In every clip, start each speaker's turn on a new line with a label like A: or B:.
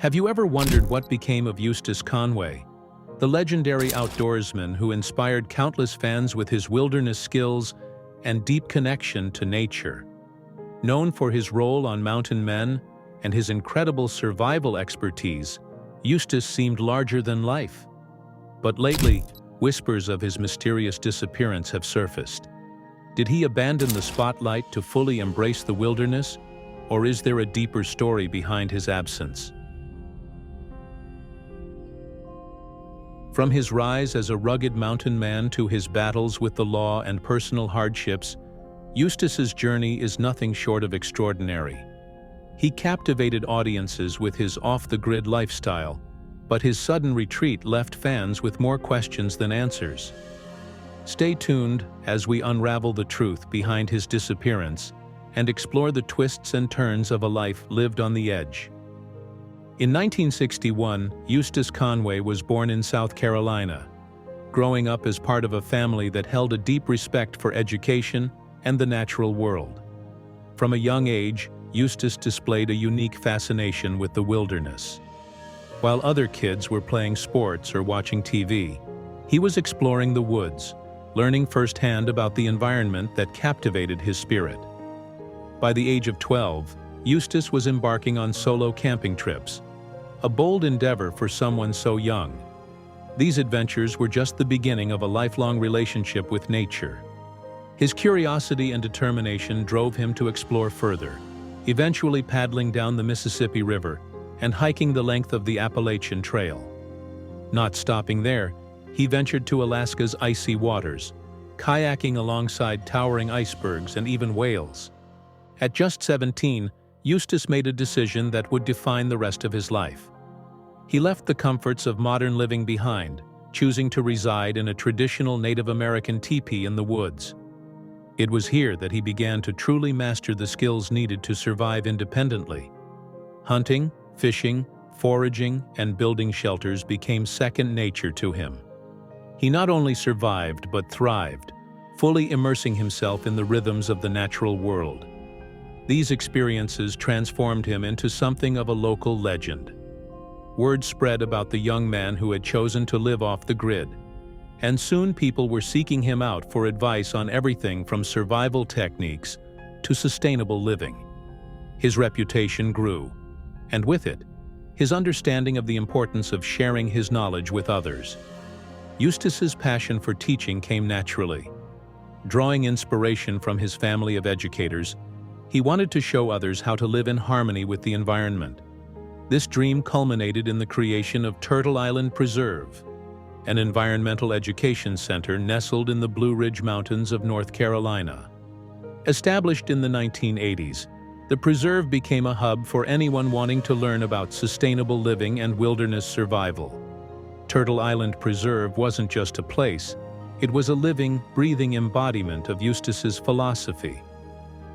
A: Have you ever wondered what became of Eustace Conway, the legendary outdoorsman who inspired countless fans with his wilderness skills and deep connection to nature? Known for his role on Mountain Men and his incredible survival expertise, Eustace seemed larger than life. But lately, whispers of his mysterious disappearance have surfaced. Did he abandon the spotlight to fully embrace the wilderness, or is there a deeper story behind his absence? From his rise as a rugged mountain man to his battles with the law and personal hardships, Eustace's journey is nothing short of extraordinary. He captivated audiences with his off-the-grid lifestyle, but his sudden retreat left fans with more questions than answers. Stay tuned as we unravel the truth behind his disappearance and explore the twists and turns of a life lived on the edge. In 1961, Eustace Conway was born in South Carolina, growing up as part of a family that held a deep respect for education and the natural world. From a young age, Eustace displayed a unique fascination with the wilderness. While other kids were playing sports or watching TV, he was exploring the woods, learning firsthand about the environment that captivated his spirit. By the age of 12, Eustace was embarking on solo camping trips, a bold endeavor for someone so young. These adventures were just the beginning of a lifelong relationship with nature. His curiosity and determination drove him to explore further, eventually paddling down the Mississippi River and hiking the length of the Appalachian Trail. Not stopping there, he ventured to Alaska's icy waters, kayaking alongside towering icebergs and even whales. At just 17, Eustace made a decision that would define the rest of his life. He left the comforts of modern living behind, choosing to reside in a traditional Native American teepee in the woods. It was here that he began to truly master the skills needed to survive independently. Hunting, fishing, foraging, and building shelters became second nature to him. He not only survived but thrived, fully immersing himself in the rhythms of the natural world. These experiences transformed him into something of a local legend. Word spread about the young man who had chosen to live off the grid, and soon people were seeking him out for advice on everything from survival techniques to sustainable living. His reputation grew, and with it, his understanding of the importance of sharing his knowledge with others. Eustace's passion for teaching came naturally. Drawing inspiration from his family of educators, he wanted to show others how to live in harmony with the environment. This dream culminated in the creation of Turtle Island Preserve, an environmental education center nestled in the Blue Ridge Mountains of North Carolina. Established in the 1980s, the preserve became a hub for anyone wanting to learn about sustainable living and wilderness survival. Turtle Island Preserve wasn't just a place, it was a living, breathing embodiment of Eustace's philosophy.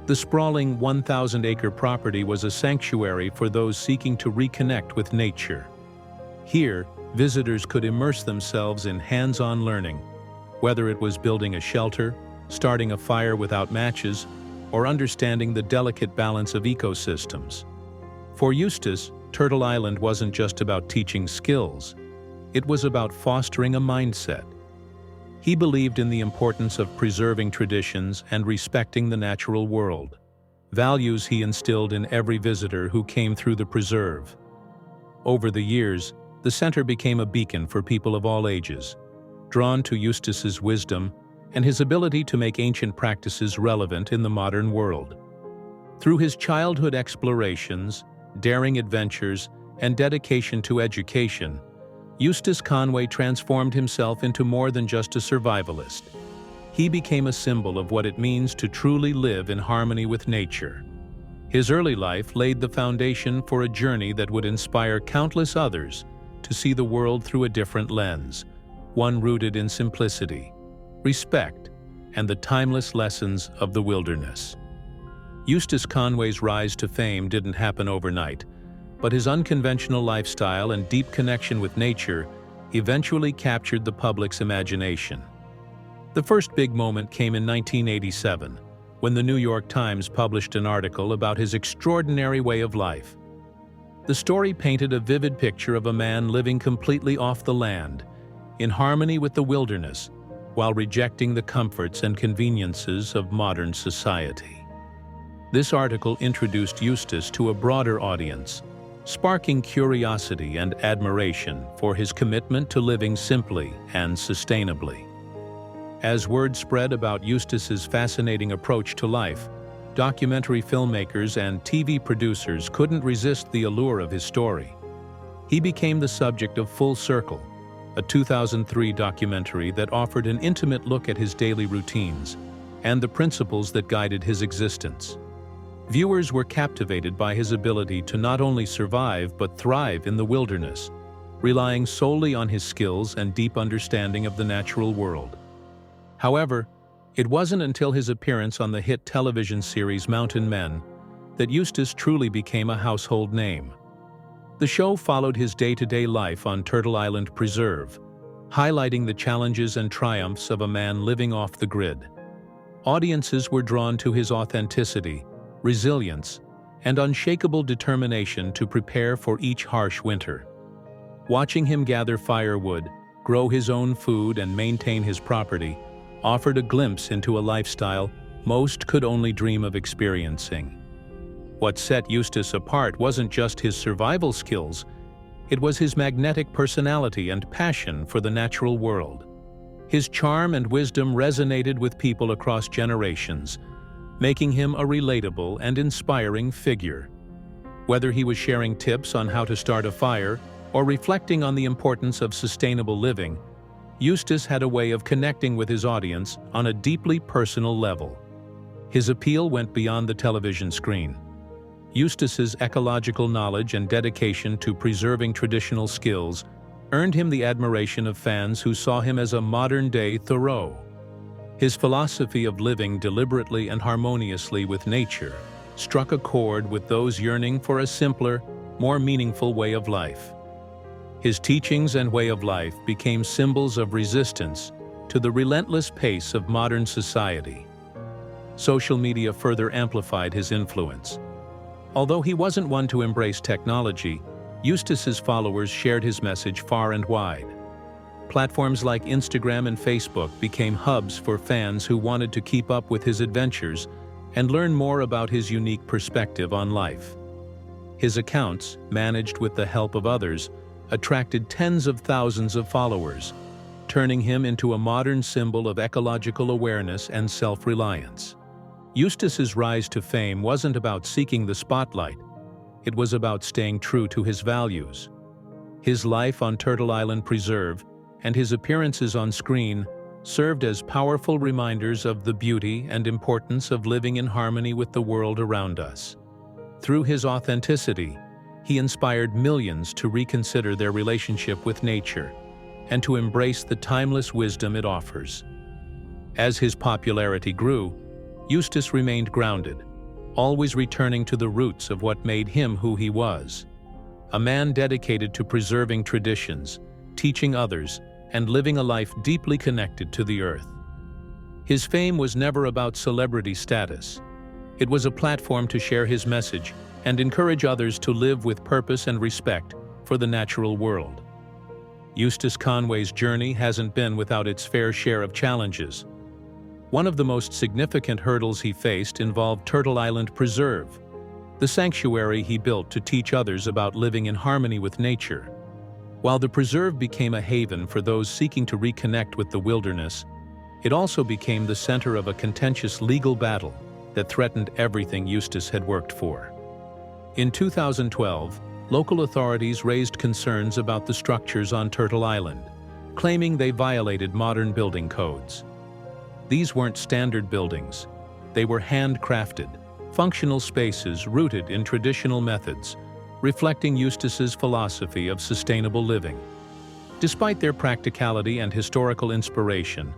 A: The sprawling 1,000-acre property was a sanctuary for those seeking to reconnect with nature. Here, visitors could immerse themselves in hands-on learning, whether it was building a shelter, starting a fire without matches, or understanding the delicate balance of ecosystems. For Eustace, Turtle Island wasn't just about teaching skills, it was about fostering a mindset. He believed in the importance of preserving traditions and respecting the natural world, values he instilled in every visitor who came through the preserve. Over the years, the center became a beacon for people of all ages, drawn to Eustace's wisdom and his ability to make ancient practices relevant in the modern world. Through his childhood explorations, daring adventures, and dedication to education, Eustace Conway transformed himself into more than just a survivalist. He became a symbol of what it means to truly live in harmony with nature. His early life laid the foundation for a journey that would inspire countless others to see the world through a different lens, one rooted in simplicity, respect, and the timeless lessons of the wilderness. Eustace Conway's rise to fame didn't happen overnight, but his unconventional lifestyle and deep connection with nature eventually captured the public's imagination. The first big moment came in 1987, when the New York Times published an article about his extraordinary way of life. The story painted a vivid picture of a man living completely off the land, in harmony with the wilderness, while rejecting the comforts and conveniences of modern society. This article introduced Eustace to a broader audience, sparking curiosity and admiration for his commitment to living simply and sustainably. As word spread about Eustace's fascinating approach to life, documentary filmmakers and TV producers couldn't resist the allure of his story. He became the subject of Full Circle, a 2003 documentary that offered an intimate look at his daily routines and the principles that guided his existence. Viewers were captivated by his ability to not only survive but thrive in the wilderness, relying solely on his skills and deep understanding of the natural world. However, it wasn't until his appearance on the hit television series Mountain Men that Eustace truly became a household name. The show followed his day-to-day life on Turtle Island Preserve, highlighting the challenges and triumphs of a man living off the grid. Audiences were drawn to his authenticity, resilience, and unshakable determination to prepare for each harsh winter. Watching him gather firewood, grow his own food, and maintain his property offered a glimpse into a lifestyle most could only dream of experiencing. What set Eustace apart wasn't just his survival skills, it was his magnetic personality and passion for the natural world. His charm and wisdom resonated with people across generations, making him a relatable and inspiring figure. Whether he was sharing tips on how to start a fire or reflecting on the importance of sustainable living, Eustace had a way of connecting with his audience on a deeply personal level. His appeal went beyond the television screen. Eustace's ecological knowledge and dedication to preserving traditional skills earned him the admiration of fans who saw him as a modern-day Thoreau. His philosophy of living deliberately and harmoniously with nature struck a chord with those yearning for a simpler, more meaningful way of life. His teachings and way of life became symbols of resistance to the relentless pace of modern society. Social media further amplified his influence. Although he wasn't one to embrace technology, Eustace's followers shared his message far and wide. Platforms like Instagram and Facebook became hubs for fans who wanted to keep up with his adventures and learn more about his unique perspective on life. His accounts, managed with the help of others, attracted tens of thousands of followers, turning him into a modern symbol of ecological awareness and self-reliance. Eustace's rise to fame wasn't about seeking the spotlight, it was about staying true to his values. His life on Turtle Island Preserve and his appearances on screen served as powerful reminders of the beauty and importance of living in harmony with the world around us. Through his authenticity, he inspired millions to reconsider their relationship with nature and to embrace the timeless wisdom it offers. As his popularity grew, Eustace remained grounded, always returning to the roots of what made him who he was. A man dedicated to preserving traditions, teaching others, and living a life deeply connected to the earth. His fame was never about celebrity status. It was a platform to share his message and encourage others to live with purpose and respect for the natural world. Eustace Conway's journey hasn't been without its fair share of challenges. One of the most significant hurdles he faced involved Turtle Island Preserve, the sanctuary he built to teach others about living in harmony with nature. While the preserve became a haven for those seeking to reconnect with the wilderness, it also became the center of a contentious legal battle that threatened everything Eustace had worked for. In 2012, local authorities raised concerns about the structures on Turtle Island, claiming they violated modern building codes. These weren't standard buildings. They were handcrafted, functional spaces rooted in traditional methods, reflecting Eustace's philosophy of sustainable living. Despite their practicality and historical inspiration,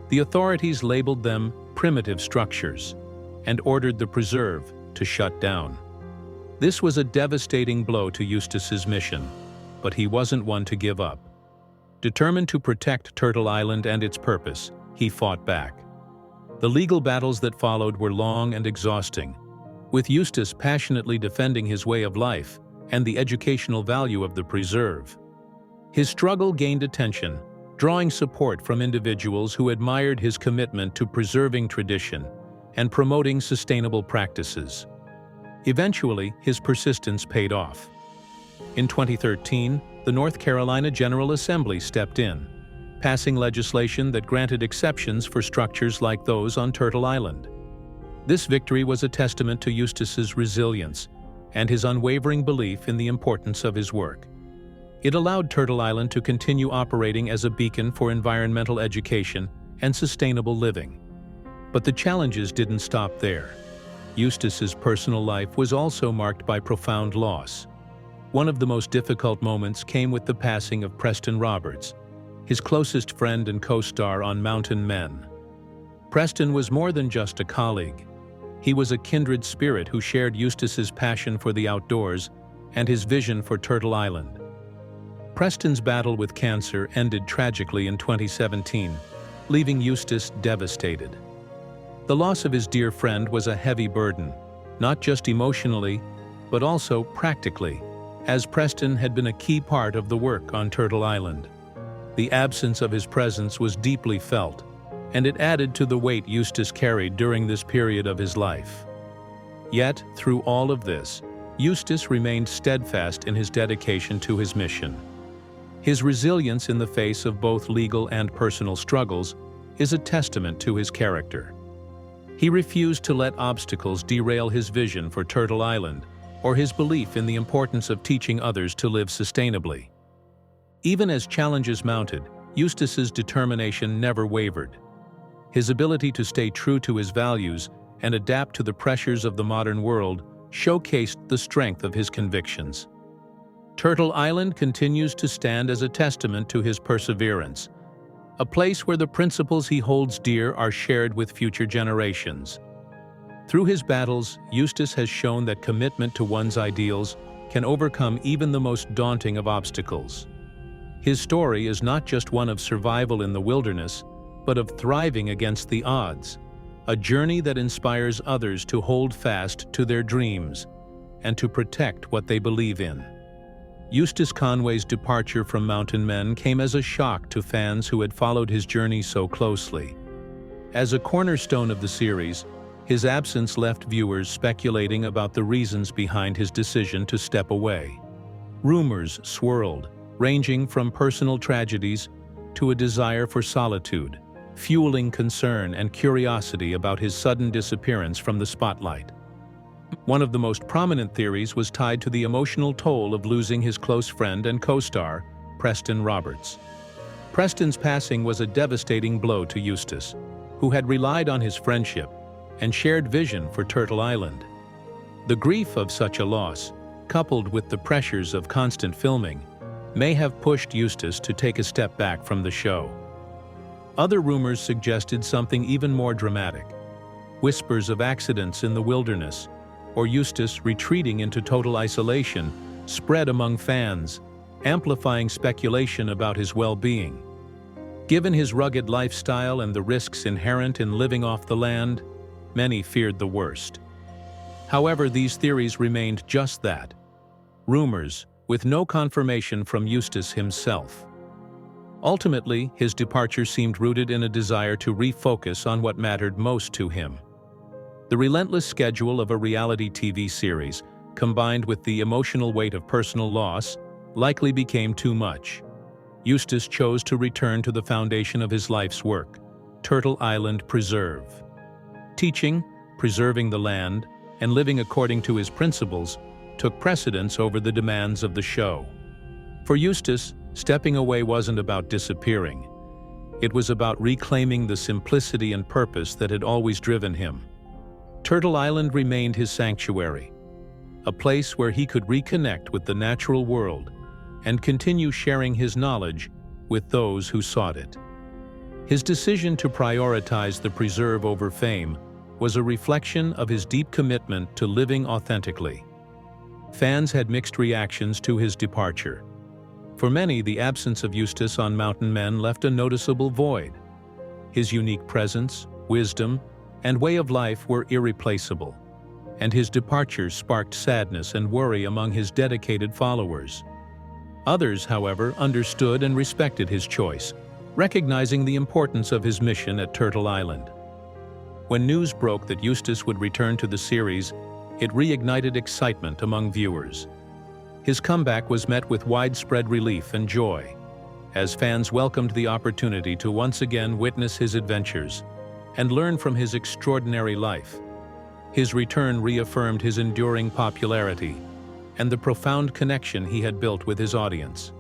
A: the authorities labeled them primitive structures and ordered the preserve to shut down. This was a devastating blow to Eustace's mission, but he wasn't one to give up. Determined to protect Turtle Island and its purpose, he fought back. The legal battles that followed were long and exhausting, with Eustace passionately defending his way of life and the educational value of the preserve. His struggle gained attention, drawing support from individuals who admired his commitment to preserving tradition and promoting sustainable practices. Eventually, his persistence paid off. In 2013, the North Carolina General Assembly stepped in, passing legislation that granted exceptions for structures like those on Turtle Island. This victory was a testament to Eustace's resilience and his unwavering belief in the importance of his work. It allowed Turtle Island to continue operating as a beacon for environmental education and sustainable living. But the challenges didn't stop there. Eustace's personal life was also marked by profound loss. One of the most difficult moments came with the passing of Preston Roberts, his closest friend and co-star on Mountain Men. Preston was more than just a colleague. He was a kindred spirit who shared Eustace's passion for the outdoors and his vision for Turtle Island. Preston's battle with cancer ended tragically in 2017, leaving Eustace devastated. The loss of his dear friend was a heavy burden, not just emotionally, but also practically, as Preston had been a key part of the work on Turtle Island. The absence of his presence was deeply felt, and it added to the weight Eustace carried during this period of his life. Yet, through all of this, Eustace remained steadfast in his dedication to his mission. His resilience in the face of both legal and personal struggles is a testament to his character. He refused to let obstacles derail his vision for Turtle Island or his belief in the importance of teaching others to live sustainably. Even as challenges mounted, Eustace's determination never wavered. His ability to stay true to his values and adapt to the pressures of the modern world showcased the strength of his convictions. Turtle Island continues to stand as a testament to his perseverance, a place where the principles he holds dear are shared with future generations. Through his battles, Eustace has shown that commitment to one's ideals can overcome even the most daunting of obstacles. His story is not just one of survival in the wilderness, but of thriving against the odds, a journey that inspires others to hold fast to their dreams and to protect what they believe in. Eustace Conway's departure from Mountain Men came as a shock to fans who had followed his journey so closely. As a cornerstone of the series, his absence left viewers speculating about the reasons behind his decision to step away. Rumors swirled, ranging from personal tragedies to a desire for solitude, fueling concern and curiosity about his sudden disappearance from the spotlight. One of the most prominent theories was tied to the emotional toll of losing his close friend and co-star, Preston Roberts. Preston's passing was a devastating blow to Eustace, who had relied on his friendship and shared vision for Turtle Island. The grief of such a loss, coupled with the pressures of constant filming, may have pushed Eustace to take a step back from the show. Other rumors suggested something even more dramatic: whispers of accidents in the wilderness, or Eustace retreating into total isolation, spread among fans, amplifying speculation about his well-being. Given his rugged lifestyle and the risks inherent in living off the land, many feared the worst. However, these theories remained just that: rumors, with no confirmation from Eustace himself. Ultimately, his departure seemed rooted in a desire to refocus on what mattered most to him. The relentless schedule of a reality TV series, combined with the emotional weight of personal loss, likely became too much. Eustace chose to return to the foundation of his life's work, Turtle Island Preserve. Teaching, preserving the land, and living according to his principles took precedence over the demands of the show. For Eustace, stepping away wasn't about disappearing. It was about reclaiming the simplicity and purpose that had always driven him. Turtle Island remained his sanctuary, a place where he could reconnect with the natural world and continue sharing his knowledge with those who sought it. His decision to prioritize the preserve over fame was a reflection of his deep commitment to living authentically. Fans had mixed reactions to his departure. For many, the absence of Eustace on Mountain Men left a noticeable void. His unique presence, wisdom, and way of life were irreplaceable, and his departure sparked sadness and worry among his dedicated followers. Others, however, understood and respected his choice, recognizing the importance of his mission at Turtle Island. When news broke that Eustace would return to the series, it reignited excitement among viewers. His comeback was met with widespread relief and joy, as fans welcomed the opportunity to once again witness his adventures and learn from his extraordinary life. His return reaffirmed his enduring popularity and the profound connection he had built with his audience.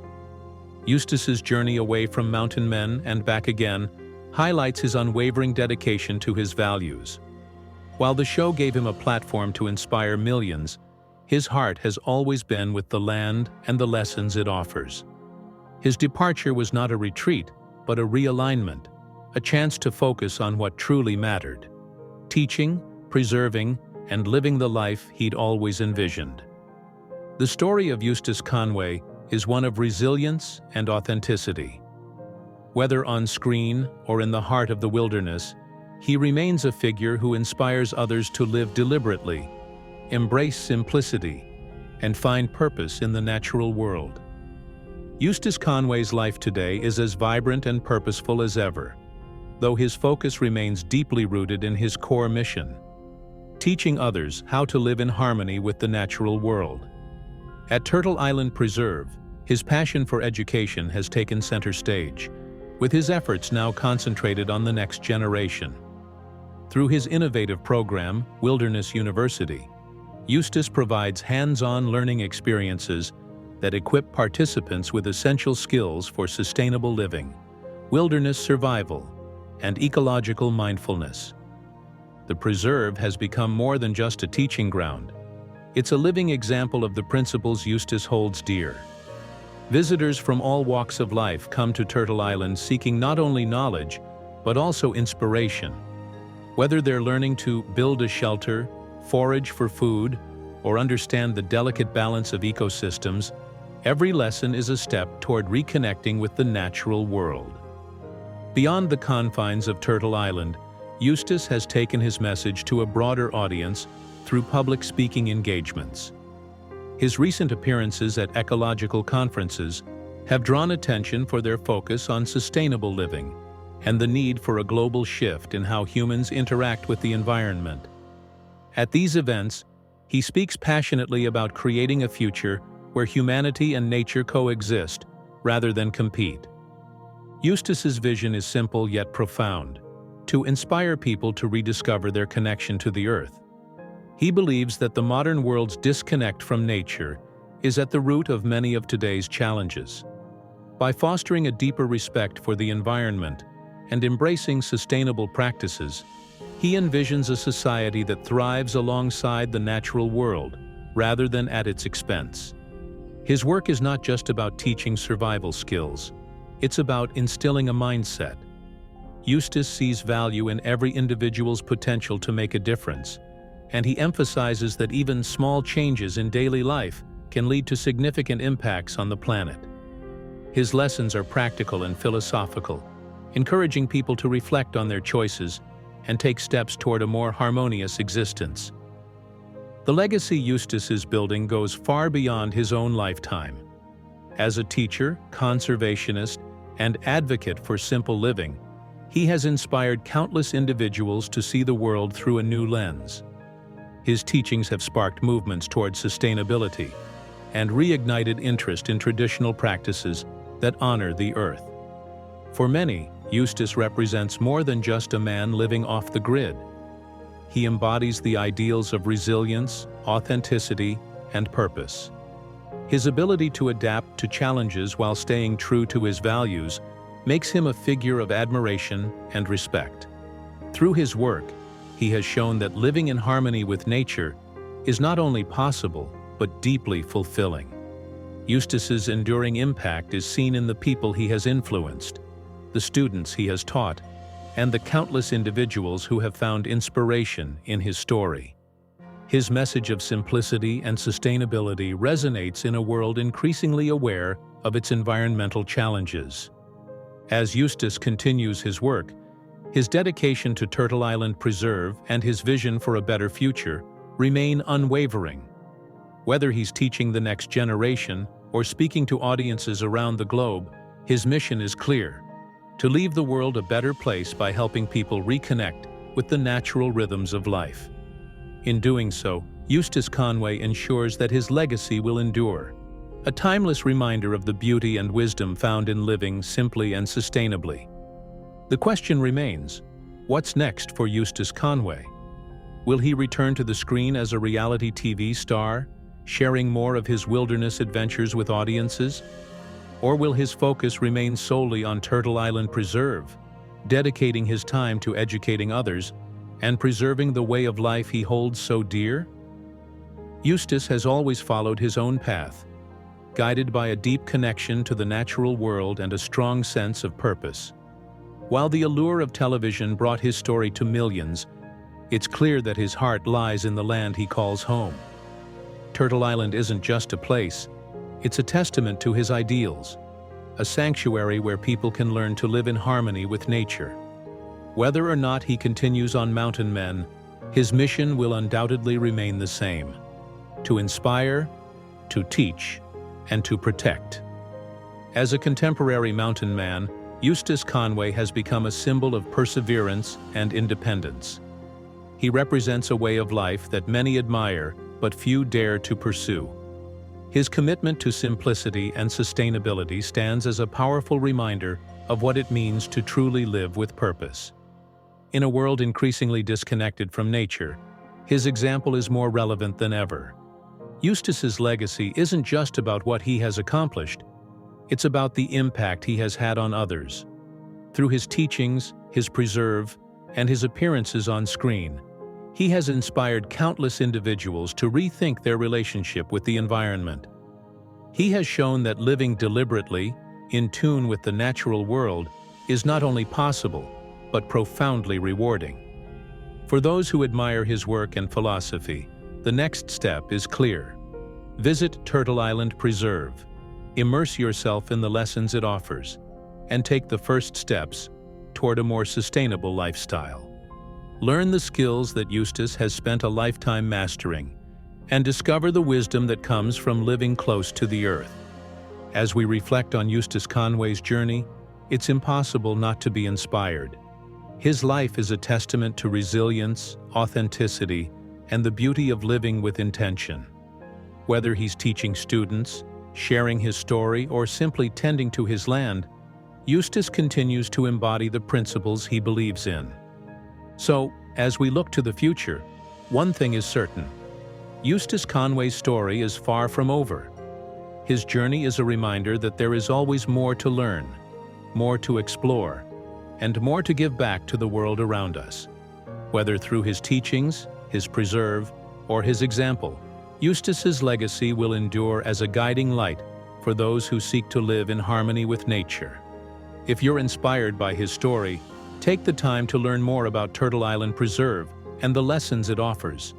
A: Eustace's journey away from mountain men and back again highlights his unwavering dedication to his values. While the show gave him a platform to inspire millions, his heart has always been with the land and the lessons it offers. His departure was not a retreat, but a realignment, a chance to focus on what truly mattered: teaching, preserving, and living the life he'd always envisioned. The story of Eustace Conway is one of resilience and authenticity. Whether on screen or in the heart of the wilderness, he remains a figure who inspires others to live deliberately, embrace simplicity, and find purpose in the natural world. Eustace Conway's life today is as vibrant and purposeful as ever, though his focus remains deeply rooted in his core mission: teaching others how to live in harmony with the natural world. At Turtle Island Preserve, his passion for education has taken center stage, with his efforts now concentrated on the next generation. Through his innovative program, Wilderness University, Eustace provides hands-on learning experiences that equip participants with essential skills for sustainable living, wilderness survival, and ecological mindfulness. The preserve has become more than just a teaching ground. It's a living example of the principles Eustace holds dear. Visitors from all walks of life come to Turtle Island seeking not only knowledge, but also inspiration. Whether they're learning to build a shelter, forage for food, or understand the delicate balance of ecosystems, every lesson is a step toward reconnecting with the natural world. Beyond the confines of Turtle Island, Eustace has taken his message to a broader audience through public speaking engagements. His recent appearances at ecological conferences have drawn attention for their focus on sustainable living and the need for a global shift in how humans interact with the environment. At these events, he speaks passionately about creating a future where humanity and nature coexist rather than compete. Eustace's vision is simple yet profound: to inspire people to rediscover their connection to the earth. He believes that the modern world's disconnect from nature is at the root of many of today's challenges. By fostering a deeper respect for the environment and embracing sustainable practices, he envisions a society that thrives alongside the natural world rather than at its expense. His work is not just about teaching survival skills, it's about instilling a mindset. Eustace sees value in every individual's potential to make a difference, and he emphasizes that even small changes in daily life can lead to significant impacts on the planet. His lessons are practical and philosophical, encouraging people to reflect on their choices and take steps toward a more harmonious existence. The legacy Eustace is building goes far beyond his own lifetime. As a teacher, conservationist, and advocate for simple living, he has inspired countless individuals to see the world through a new lens. His teachings have sparked movements toward sustainability and reignited interest in traditional practices that honor the earth. For many, Eustace represents more than just a man living off the grid. He embodies the ideals of resilience, authenticity, and purpose. His ability to adapt to challenges while staying true to his values makes him a figure of admiration and respect. Through his work, he has shown that living in harmony with nature is not only possible, but deeply fulfilling. Eustace's enduring impact is seen in the people he has influenced, the students he has taught, and the countless individuals who have found inspiration in his story. His message of simplicity and sustainability resonates in a world increasingly aware of its environmental challenges. As Eustace continues his work, his dedication to Turtle Island Preserve and his vision for a better future Remain unwavering. Whether he's teaching the next generation or speaking to audiences around the globe, his mission is clear: to leave the world a better place by helping people reconnect with the natural rhythms of life. In doing so, Eustace Conway ensures that his legacy will endure, a timeless reminder of the beauty and wisdom found in living simply and sustainably. The question remains, what's next for Eustace Conway? Will he return to the screen as a reality TV star, sharing more of his wilderness adventures with audiences? Or will his focus remain solely on Turtle Island Preserve, dedicating his time to educating others and preserving the way of life he holds so dear? Eustace has always followed his own path, guided by a deep connection to the natural world and a strong sense of purpose. While the allure of television brought his story to millions, it's clear that his heart lies in the land he calls home. Turtle Island isn't just a place, it's a testament to his ideals, a sanctuary where people can learn to live in harmony with nature. Whether or not he continues on Mountain Men, his mission will undoubtedly remain the same: to inspire, to teach, and to protect. As a contemporary mountain man, Eustace Conway has become a symbol of perseverance and independence. He represents a way of life that many admire, but few dare to pursue. His commitment to simplicity and sustainability stands as a powerful reminder of what it means to truly live with purpose. In a world increasingly disconnected from nature, his example is more relevant than ever. Eustace's legacy isn't just about what he has accomplished, it's about the impact he has had on others. Through his teachings, his preserve, and his appearances on screen, he has inspired countless individuals to rethink their relationship with the environment. He has shown that living deliberately, in tune with the natural world, is not only possible, but profoundly rewarding. For those who admire his work and philosophy, the next step is clear. Visit Turtle Island Preserve, immerse yourself in the lessons it offers, and take the first steps toward a more sustainable lifestyle. Learn the skills that Eustace has spent a lifetime mastering, and discover the wisdom that comes from living close to the earth. As we reflect on Eustace Conway's journey, it's impossible not to be inspired. His life is a testament to resilience, authenticity, and the beauty of living with intention. Whether he's teaching students, sharing his story, or simply tending to his land, Eustace continues to embody the principles he believes in. So, as we look to the future, one thing is certain: Eustace Conway's story is far from over. His journey is a reminder that there is always more to learn, more to explore, and more to give back to the world around us. Whether through his teachings, his preserve, or his example, Eustace's legacy will endure as a guiding light for those who seek to live in harmony with nature. If you're inspired by his story, take the time to learn more about Turtle Island Preserve and the lessons it offers.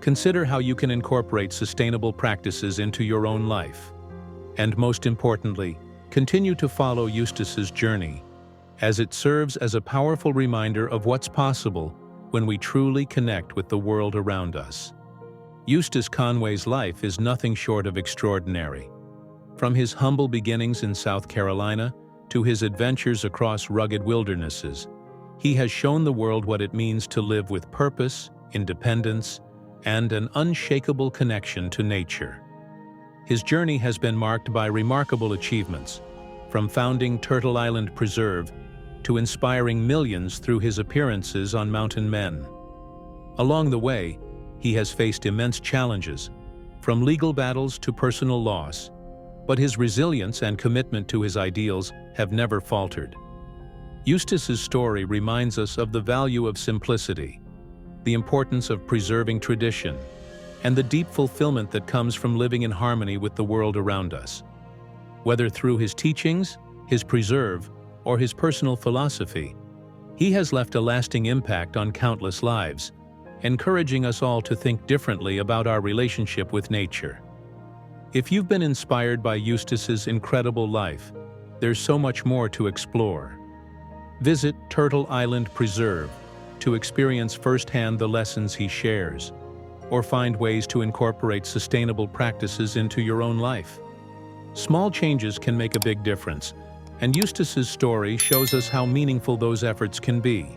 A: Consider how you can incorporate sustainable practices into your own life. And most importantly, continue to follow Eustace's journey, as it serves as a powerful reminder of what's possible when we truly connect with the world around us. Eustace Conway's life is nothing short of extraordinary. From his humble beginnings in South Carolina to his adventures across rugged wildernesses, he has shown the world what it means to live with purpose, independence, and an unshakable connection to nature. His journey has been marked by remarkable achievements, from founding Turtle Island Preserve to inspiring millions through his appearances on Mountain Men. Along the way, he has faced immense challenges, from legal battles to personal loss, but his resilience and commitment to his ideals have never faltered. Eustace's story reminds us of the value of simplicity, the importance of preserving tradition, and the deep fulfillment that comes from living in harmony with the world around us. Whether through his teachings, his preserve, or his personal philosophy, he has left a lasting impact on countless lives, encouraging us all to think differently about our relationship with nature. If you've been inspired by Eustace's incredible life, there's so much more to explore. Visit Turtle Island Preserve to experience firsthand the lessons he shares, or find ways to incorporate sustainable practices into your own life. Small changes can make a big difference, and Eustace's story shows us how meaningful those efforts can be.